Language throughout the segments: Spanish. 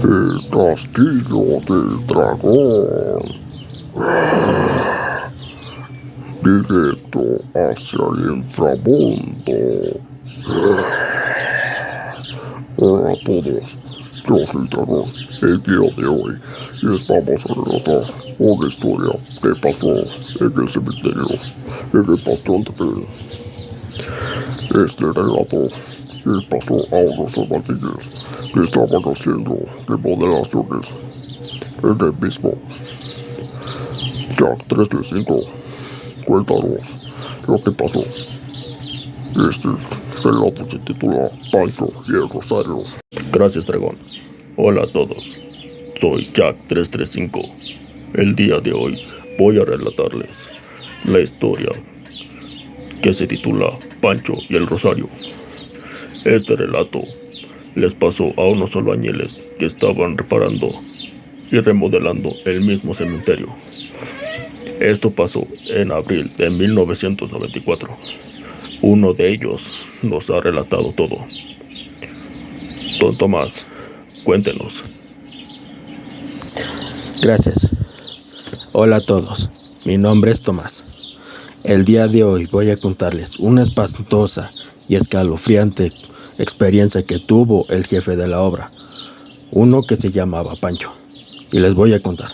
El castillo del dragón. Directo hacia el inframundo. Hola a todos, yo soy el dragón. El día de hoy les vamos a relatar una historia que pasó en el cementerio, en el Panteón de Belén. Este relato le pasó a unos albañiles que estaban haciendo remodelaciones en el mismo. Jack 335, cuéntanos lo que pasó. Este relato se titula Pancho y el Rosario. Gracias, dragón. Hola a todos. Soy Jack 335. El día de hoy voy a relatarles la historia que se titula Pancho y el Rosario. Este relato les pasó a unos albañiles que estaban reparando y remodelando el mismo cementerio. Esto pasó en abril de 1994. Uno de ellos nos ha relatado todo. Don Tomás, cuéntenos. Gracias. Hola a todos, mi nombre es Tomás. El día de hoy voy a contarles una espantosa y escalofriante experiencia que tuvo el jefe de la obra, uno que se llamaba Pancho, y les voy a contar.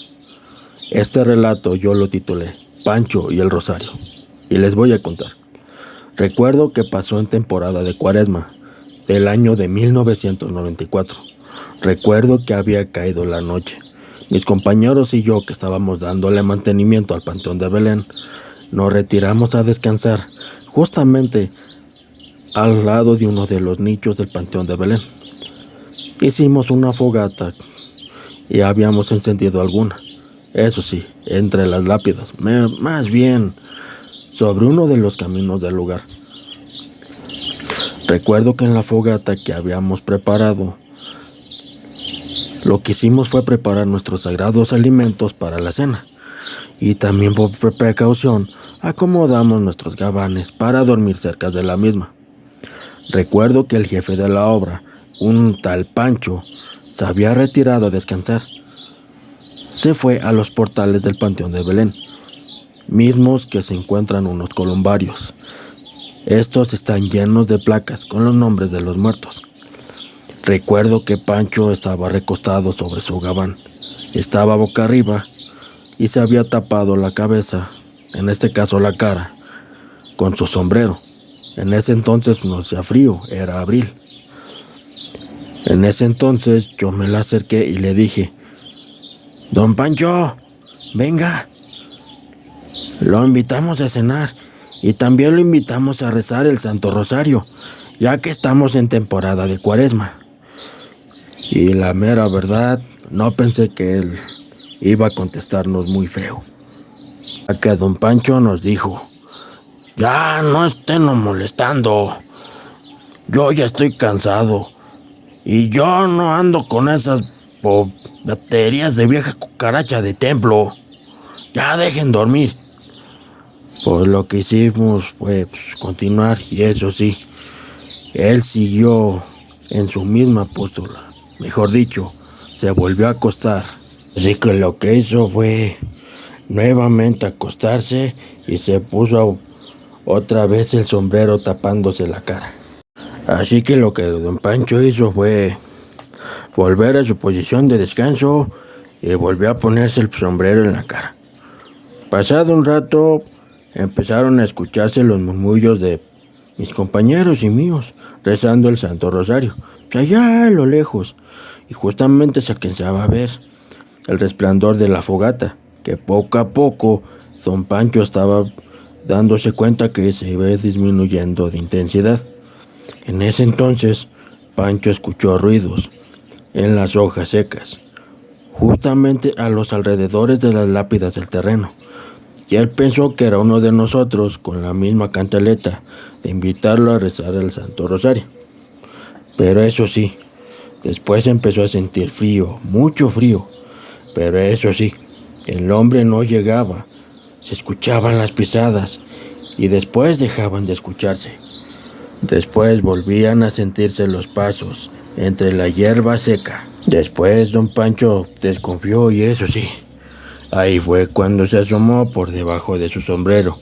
Este relato yo lo titulé Pancho y el Rosario, y les voy a contar. Recuerdo que pasó en temporada de Cuaresma del año de 1994. Recuerdo que había caído la noche. Mis compañeros y yo, que estábamos dándole mantenimiento al Panteón de Belén, nos retiramos a descansar justamente al lado de uno de los nichos del Panteón de Belén. Hicimos una fogata y habíamos encendido alguna. Eso sí, entre las lápidas, más bien sobre uno de los caminos del lugar. Recuerdo que en la fogata que habíamos preparado, lo que hicimos fue preparar nuestros sagrados alimentos para la cena. Y también por precaución acomodamos nuestros gabanes para dormir cerca de la misma. Recuerdo que el jefe de la obra, un tal Pancho, se había retirado a descansar. Se fue a los portales del Panteón de Belén, mismos que se encuentran unos columbarios. Estos están llenos de placas con los nombres de los muertos. Recuerdo que Pancho estaba recostado sobre su gabán. Estaba boca arriba y se había tapado la cabeza, en este caso la cara, con su sombrero. En ese entonces no hacía frío, era abril. En ese entonces yo me le acerqué y le dije: «Don Pancho, venga. Lo invitamos a cenar y también lo invitamos a rezar el Santo Rosario, ya que estamos en temporada de Cuaresma». Y la mera verdad, no pensé que él iba a contestarnos muy feo. A que don Pancho nos dijo: «Ya no estén molestando. Yo ya estoy cansado y yo no ando con esas baterías de vieja cucaracha de templo. Ya dejen dormir». Pues lo que hicimos fue continuar, y eso sí, él siguió en su misma postura. Mejor dicho, se volvió a acostar. Así que lo que hizo fue nuevamente acostarse y se puso otra vez el sombrero tapándose la cara. Así que lo que don Pancho hizo fue volver a su posición de descanso y volvió a ponerse el sombrero en la cara. Pasado un rato, empezaron a escucharse los murmullos de mis compañeros y míos, rezando el Santo Rosario, allá a lo lejos, y justamente se alcanzaba a ver el resplandor de la fogata, que poco a poco don Pancho estaba dándose cuenta que se iba disminuyendo de intensidad. En ese entonces, Pancho escuchó ruidos en las hojas secas, justamente a los alrededores de las lápidas del terreno, y él pensó que era uno de nosotros con la misma cantaleta de invitarlo a rezar el Santo Rosario. Pero eso sí, después empezó a sentir frío, mucho frío. Pero eso sí, el hombre no llegaba. Se escuchaban las pisadas y después dejaban de escucharse. Después volvían a sentirse los pasos entre la hierba seca. Después don Pancho desconfió y eso sí, ahí fue cuando se asomó por debajo de su sombrero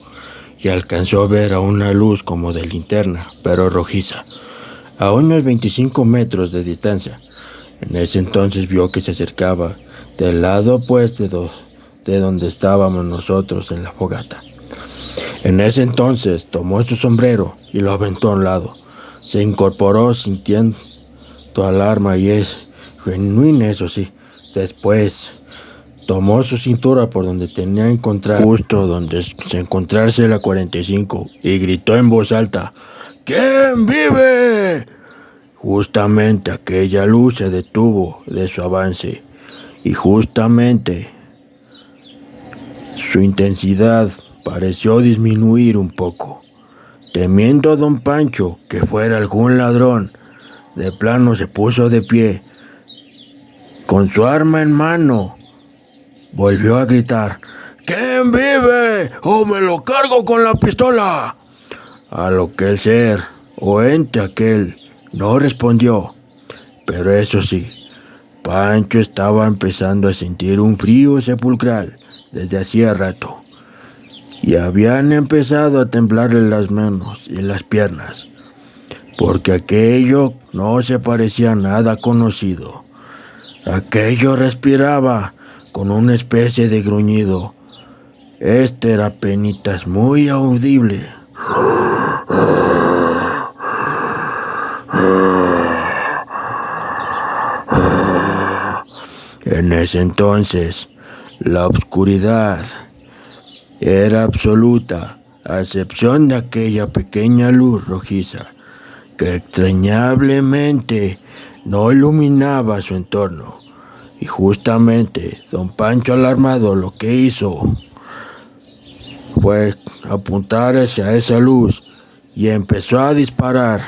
y alcanzó a ver a una luz como de linterna, pero rojiza, a unos 25 metros de distancia. En ese entonces vio que se acercaba del lado opuesto de donde estábamos nosotros en la fogata. En ese entonces tomó su sombrero y lo aventó a un lado. Se incorporó sintiendo alarma y es genuina, eso sí. Después tomó su cintura por donde tenía que encontrar, justo donde se encontrarse la 45, y gritó en voz alta: ¿Quién vive? Justamente aquella luz se detuvo de su avance y justamente su intensidad pareció disminuir un poco. Temiendo a don Pancho que fuera algún ladrón, de plano se puso de pie. Con su arma en mano, volvió a gritar: ¿Quién vive? ¡O me lo cargo con la pistola! A lo que el ser o ente aquel no respondió. Pero eso sí, Pancho estaba empezando a sentir un frío sepulcral desde hacía rato. Y habían empezado a temblarle las manos y las piernas, porque aquello no se parecía a nada conocido. Aquello respiraba con una especie de gruñido. Este era apenitas muy audible. En ese entonces, la oscuridad era absoluta, a excepción de aquella pequeña luz rojiza que extrañablemente no iluminaba su entorno. Y justamente don Pancho, alarmado, lo que hizo fue apuntar hacia esa luz y empezó a disparar.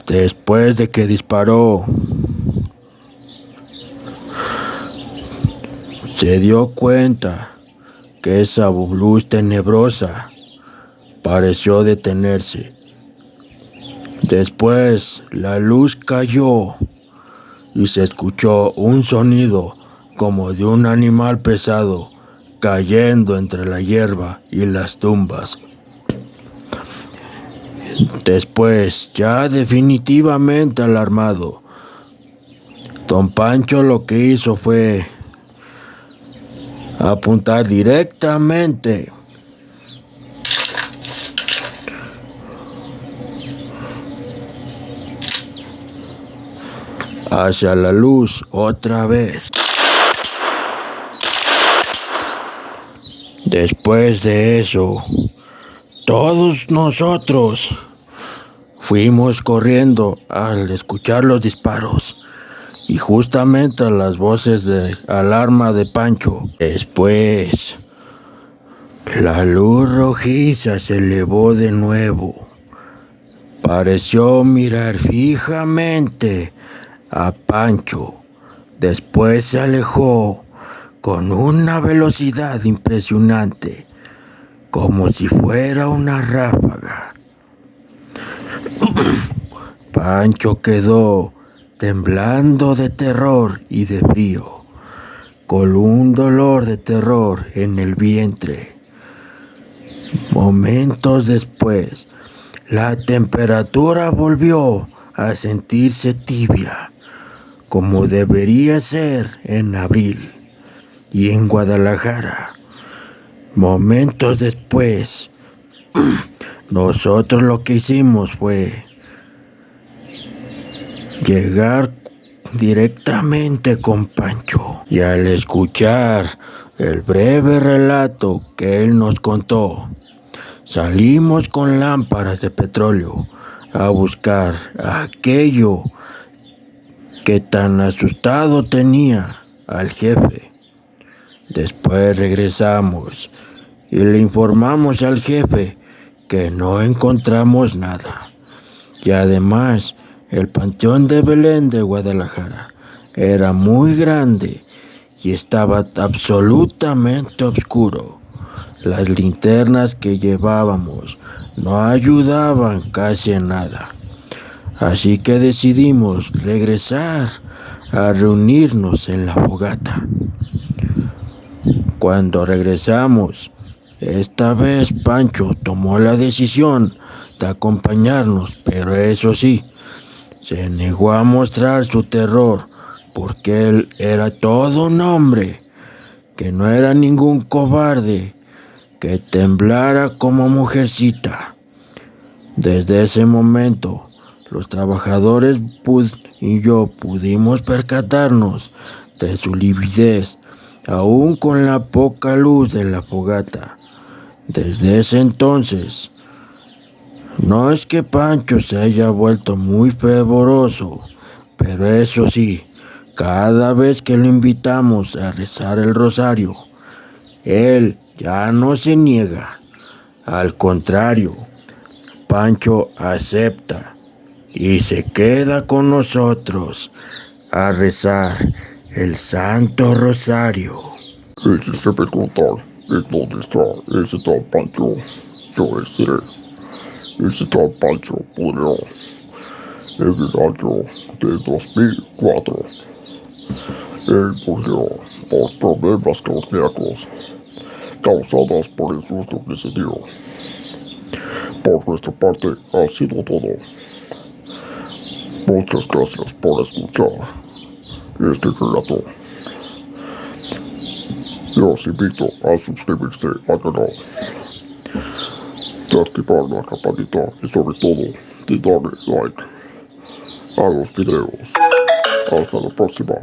Después de que disparó, se dio cuenta que esa luz tenebrosa pareció detenerse. Después la luz cayó y se escuchó un sonido como de un animal pesado cayendo entre la hierba y las tumbas. Después, ya definitivamente alarmado, don Pancho lo que hizo fue apuntar directamente hacia la luz otra vez. Después de eso, todos nosotros fuimos corriendo al escuchar los disparos y justamente las voces de alarma de Pancho. Después, la luz rojiza se elevó de nuevo. Pareció mirar fijamente a Pancho. Después se alejó con una velocidad impresionante, como si fuera una ráfaga. Pancho quedó temblando de terror y de frío, con un dolor de terror en el vientre. Momentos después, la temperatura volvió a sentirse tibia, como debería ser en abril y en Guadalajara. Momentos después, nosotros lo que hicimos fue llegar directamente con Pancho, y al escuchar el breve relato que él nos contó, salimos con lámparas de petróleo a buscar aquello que tan asustado tenía al jefe. Después regresamos y le informamos al jefe que no encontramos nada, y además el Panteón de Belén de Guadalajara era muy grande y estaba absolutamente oscuro. Las linternas que llevábamos no ayudaban casi en nada. Así que decidimos regresar a reunirnos en la fogata. Cuando regresamos, esta vez Pancho tomó la decisión de acompañarnos, pero eso sí, se negó a mostrar su terror porque él era todo un hombre, que no era ningún cobarde, que temblara como mujercita. Desde ese momento, los trabajadores y yo pudimos percatarnos de su lividez, aún con la poca luz de la fogata. Desde ese entonces, no es que Pancho se haya vuelto muy fervoroso, pero eso sí, cada vez que lo invitamos a rezar el rosario, él ya no se niega. Al contrario, Pancho acepta y se queda con nosotros a rezar el Santo Rosario. Y si se preguntan en dónde está ese tal Pancho, yo les diré. Ese tal Pancho murió en el año de 2004. Él murió por problemas cardíacos causados por el susto que se dio. Por nuestra parte ha sido todo. Muchas gracias por escuchar este relato. Los invito a suscribirse al canal, de activar la campanita y sobre todo de darle like a los videos. Hasta la próxima.